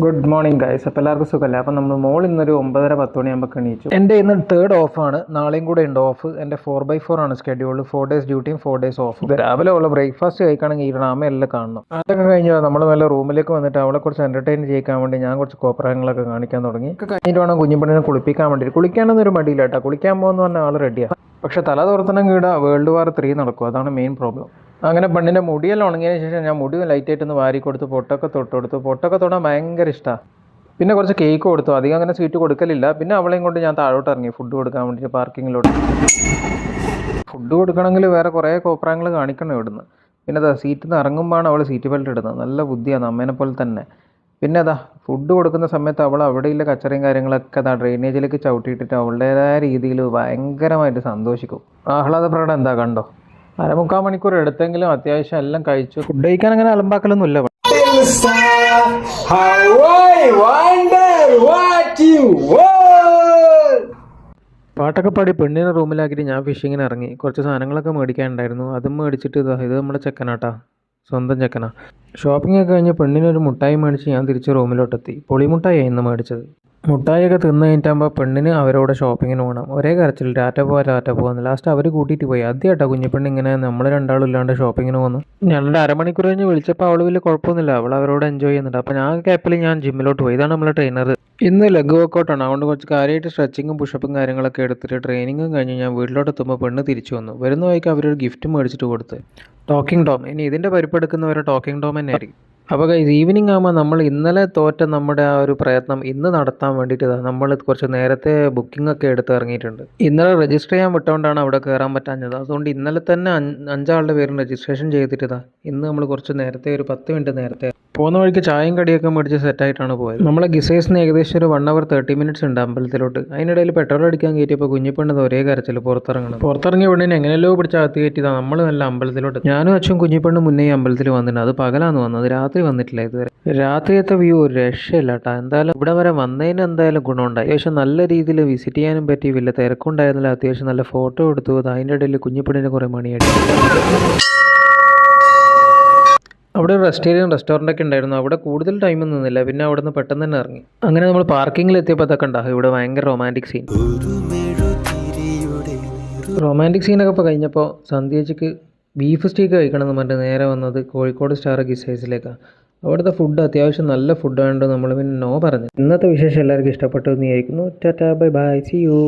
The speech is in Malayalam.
Good morning guys. അപ്പോൾ എല്ലാവർക്കും സുഖമല്ല. അപ്പോൾ നമ്മൾ മോൾ ഇന്നൊരു 9:30-10 മണിയാകുമ്പോൾ എണീച്ചു. എൻ്റെ ഇന്ന് തേർഡ് ഓഫാണ്, നാളെയും കൂടെ ഉണ്ട് ഓഫ്. എൻ്റെ 4x4 ആണ് സ്കെഡ്യൂൾ. 4 days ഡ്യൂട്ടിയും 4 days of. രാവിലെ ഉള്ള ബ്രേക്ക്ഫാസ്റ്റ് കഴിക്കുകയാണെങ്കിൽ ഈ ഡ്രാമയെല്ലാം കാണണം. അതൊക്കെ കഴിഞ്ഞാൽ നമ്മൾ നല്ല റൂമിലേക്ക് വന്നിട്ട് അവളെ കുറച്ച് എൻ്റർടൈൻ ചെയ്യിക്കാൻ വേണ്ടി ഞാൻ കുറച്ച് കോപ്രായങ്ങളൊക്കെ കാണിക്കാൻ തുടങ്ങി. കഴിഞ്ഞിട്ട് വേണം കുഞ്ഞിപ്പണ്ണിനെ കുളിപ്പിക്കാൻ വേണ്ടി. കുളിക്കാനൊന്നും ഒരു മടിയില്ല കേട്ടോ. കുളിക്കാൻ പോകുന്ന പറഞ്ഞാൽ ആൾ റെഡിയാണ്. പക്ഷേ തല തുറത്തണം കീട World War 3 നടക്കും. അതാണ് മെയിൻ പ്രോബ്ലം. അങ്ങനെ പെണ്ണിൻ്റെ മുടിയെല്ലാം ഉണങ്ങിയതിന് ശേഷം ഞാൻ മുടി ലൈറ്റായിട്ടൊന്ന് വാരി കൊടുത്ത് പൊട്ടൊക്കെ തൊട്ടെടുത്തു. പൊട്ടൊക്കെ തൊടാൻ ഭയങ്കര ഇഷ്ടമാണ്. പിന്നെ കുറച്ച് കേക്ക് കൊടുത്തു. അധികം അങ്ങനെ സ്വീറ്റ് കൊടുക്കലില്ല. പിന്നെ അവളെയും കൊണ്ട് ഞാൻ താഴോട്ട് ഇറങ്ങി ഫുഡ് കൊടുക്കാൻ വേണ്ടിയിട്ട് പാർക്കിങ്ങിലോട്ട്. ഫുഡ് കൊടുക്കണമെങ്കിൽ വേറെ കുറേ കോപ്രായങ്ങൾ കാണിക്കണം ഇവിടുന്ന്. പിന്നെ അതാ സീറ്റിൽ നിന്ന് ഇറങ്ങുമ്പോഴാണ് അവൾ സീറ്റ് ബെൽറ്റ് ഇടുന്നത്. നല്ല ബുദ്ധിയാണ്, അമ്മേനെ പോലെ തന്നെ. പിന്നെ അതാ ഫുഡ് കൊടുക്കുന്ന സമയത്ത് അവൾ അവിടെയുള്ള കച്ചറയും കാര്യങ്ങളൊക്കെ അതാ ഡ്രെയിനേജിലേക്ക് ചവിട്ടിയിട്ടിട്ട് അവളുടേതായ രീതിയിൽ ഭയങ്കരമായിട്ട് സന്തോഷിക്കും. ആഹ്ലാദ പ്രകടനം എന്താ കണ്ടോ. 1/4 മണിക്കൂർ എടുത്തെങ്കിലും അത്യാവശ്യം എല്ലാം കഴിച്ചു. ഫുഡ് കഴിക്കാൻ അങ്ങനെ അലമ്പാക്കലൊന്നുമില്ല. പാട്ടൊക്കെ പാടി പെണ്ണിനെ റൂമിലാക്കിയിട്ട് ഞാൻ ഫിഷിങ്ങിന് ഇറങ്ങി. കുറച്ച് സാധനങ്ങളൊക്കെ മേടിക്കാനുണ്ടായിരുന്നു. അതും മേടിച്ചിട്ട് ഇത് നമ്മുടെ ചെക്കനാട്ടാ, സ്വന്തം ചെക്കനാ. ഷോപ്പിംഗ് ഒക്കെ കഴിഞ്ഞ് പെണ്ണിനൊരു മുട്ടായി മേടിച്ച് ഞാൻ തിരിച്ച് റൂമിലോട്ടെത്തി. പൊളിമുട്ടായി ഇന്ന് മേടിച്ചത്. മുട്ടായിയൊക്കെ തിന്ന് കഴിഞ്ഞിട്ടാകുമ്പോൾ പെണ്ണിന് അവരോട് ഷോപ്പിങ്ങിന് പോകണം. ഒരേ കരച്ചിൽ, ടാറ്റ പോകാൻ. ലാസ്റ്റ് അവർ കൂട്ടിയിട്ട് പോയി. ആദ്യമായിട്ടോ കുഞ്ഞിപ്പെണ്ണ് ഇങ്ങനെ നമ്മൾ രണ്ടാളും ഇല്ലാണ്ട് ഷോപ്പിങ്ങിന് പോകുന്നു. ഞങ്ങളുടെ 1/2 മണിക്കൂർ കഴിഞ്ഞ് വിളിച്ചപ്പോൾ അവൾ വലിയ കുഴപ്പമൊന്നുമില്ല. അവൾ അവരോട് എൻജോയ് ചെയ്യുന്നുണ്ട്. അപ്പോൾ ഞാൻ ക്യാപ്പിൽ ഞാൻ ജിമ്മിലോട്ട് പോയി. ഇതാണ് നമ്മളെ ട്രെയിനർ. ഇന്ന് ലെഗ് വർക്കൗട്ടാണ്. അതുകൊണ്ട് കുറച്ച് കാര്യമായിട്ട് സ്ട്രെച്ചിങ്ങും പുഷപ്പും കാര്യങ്ങളൊക്കെ എടുത്തിട്ട് ട്രെയിനിങ്ങും കഴിഞ്ഞ് ഞാൻ വീട്ടിലോട്ട് എത്തുമ്പോൾ പെണ്ണ് തിരിച്ചു വന്നു. വരുന്ന വഴിക്ക് അവരൊരു ഗിഫ്റ്റ് മേടിച്ചിട്ട് കൊടുത്ത്. Talking Tom. ഇനി ഇതിൻ്റെ പരിപ്പെടുക്കുന്നവരെ ടോക്കിംഗ് ടോം തന്നെ ആയിരിക്കും. അപ്പോൾ ഈവനിങ് ആകുമ്പോൾ നമ്മൾ ഇന്നലെ തോറ്റ നമ്മുടെ ആ ഒരു പ്രയത്നം ഇന്ന് നടത്താൻ വേണ്ടിയിട്ട് നമ്മൾ കുറച്ച് നേരത്തെ ബുക്കിംഗ് ഒക്കെ എടുത്ത് ഇറങ്ങിയിട്ടുണ്ട്. ഇന്നലെ രജിസ്റ്റർ ചെയ്യാൻ വിട്ടുകൊണ്ടാണ് അവിടെ കയറാൻ പറ്റാഞ്ഞത്. അതുകൊണ്ട് ഇന്നലെ തന്നെ 5 ആളുടെ പേരും രജിസ്ട്രേഷൻ ചെയ്തിട്ട് ഇന്ന് നമ്മൾ കുറച്ച് നേരത്തെ ഒരു 10 മിനിറ്റ് നേരത്തെ പോകുന്ന വഴിക്ക് ചായയും കടിയൊക്കെ മേടിച്ച് സെറ്റായിട്ടാണ് പോയത്. നമ്മളെ ഗിസേഴ്സിന് ഏകദേശം ഒരു 1 hour 30 minutes ഉണ്ട് അമ്പലത്തിലോട്ട്. അതിനിടയിൽ പെട്രോൾ അടിക്കാൻ കയറ്റിയപ്പോൾ കുഞ്ഞിപ്പെണ്ണത് ഒരേ കരച്ചിൽ പുറത്തിറങ്ങിയ പെണ്ണിന് എങ്ങനെയല്ലോ പിടിച്ച് അകത്ത് കയറ്റിയതാണ്. നമ്മൾ നല്ല അമ്പലത്തിലോട്ട്. ഞാനും അച്ഛൻ കുഞ്ഞിപ്പെണ്ണും മുന്നേ അമ്പലത്തിൽ വന്നിട്ടുണ്ട്. അത് പകലാന്ന് വന്നത്, രാത്രി വന്നിട്ടില്ല ഇതുവരെ. രാത്രിയത്തെ വ്യൂ ഒരു രക്ഷയില്ല കേട്ടോ. എന്തായാലും ഇവിടെ വരെ വന്നതിന് എന്തായാലും ഗുണമുണ്ടായി. അത്യാവശ്യം നല്ല രീതിയിൽ വിസിറ്റ് ചെയ്യാനും പറ്റി. വലിയ തിരക്കുണ്ടായിരുന്നില്ല. അത്യാവശ്യം നല്ല ഫോട്ടോ എടുത്തു. അതിൻ്റെ ഇടയിൽ കുഞ്ഞിപ്പെണ്ണിന് കുറേ മണിയായിട്ട്. അവിടെ ഒരു റെസ്റ്റോറൻ്റ് ഒക്കെ ഉണ്ടായിരുന്നു. അവിടെ കൂടുതൽ ടൈം നിന്നില്ല. പിന്നെ അവിടെ നിന്ന് പെട്ടെന്ന് തന്നെ ഇറങ്ങി. അങ്ങനെ നമ്മൾ പാർക്കിങ്ങിൽ എത്തിയപ്പോൾ അതൊക്കെ ഉണ്ടാകും. ഇവിടെ ഭയങ്കര റൊമാൻറ്റിക് സീൻ. റൊമാൻറ്റിക് സീനൊക്കെ ഇപ്പോൾ കഴിഞ്ഞപ്പോൾ സന്ധ്യയ്ക്ക് ബീഫ് സ്റ്റീക്ക് കഴിക്കണമെന്ന് പറഞ്ഞിട്ട് നേരെ വന്നത് കോഴിക്കോട് സ്റ്റാർ ഗിസേഴ്സിലേക്കാണ്. അവിടുത്തെ ഫുഡ് അത്യാവശ്യം നല്ല ഫുഡായതുകൊണ്ട് നമ്മൾ പിന്നെ നോ പറഞ്ഞു. ഇന്നത്തെ വിശേഷം എല്ലാവർക്കും ഇഷ്ടപ്പെട്ടു എന്ന് വിചാരിക്കുന്നു. Tata bye bye, see U.